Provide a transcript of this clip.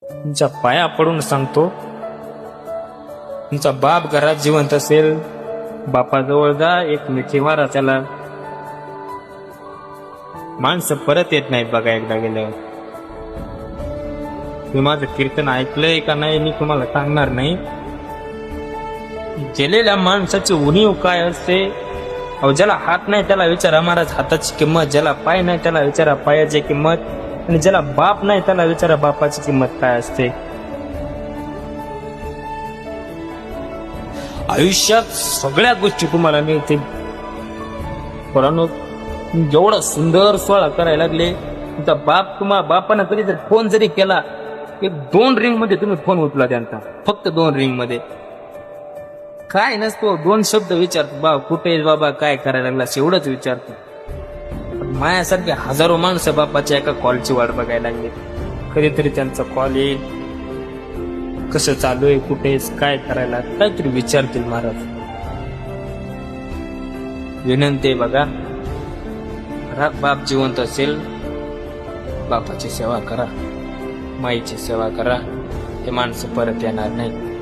तुमच्या पाया पडून सांगतो, तुमचा बाप घरात जिवंत असेल, बापाजवळ जा, एक मिठी मारा त्याला. माणसं परत येत नाहीत बघा एकदा गेल्यावर. तुम्ही माझं कीर्तन ऐकलंय का नाही मी तुम्हाला सांगणार नाही. गेलेल्या माणसाची उणीव काय असते, अहो ज्याला हात नाही त्याला विचारा महाराज हाताची किंमत, ज्याला पाय नाही त्याला विचारा पायाची किंमत, आणि ज्याला बाप नाही त्याला विचारा बापाची किंमत काय असते. आयुष्यात सगळ्या गोष्टी तुम्हाला मिळतील. पोरांनो, जेवढा सुंदर सोहळा करायला लागले, तुमचा बाप तुम्हाला बापानं कधी जर फोन जरी केला, एक 2 रिंग मध्ये तुम्ही फोन उचला त्यांचा, फक्त 2 रिंग मध्ये. काय नसतो, 2 शब्द विचारतो, बा कुठे आहेस बाबा, काय करायला लागला, एवढंच विचारतो. माझ्यासारखे हजारो माणसं बापाच्या एका कॉलची वाट बघायला लागली. कधीतरी त्यांचा कॉल येईल, कसं चालू आहे, कुठे आहेस, काय करायला, काहीतरी विचारतील महाराज. विनंती आहे बघा, घरात बाप जिवंत असेल, बापाची सेवा करा, माईची सेवा करा. ते माणसं परत येणार नाही.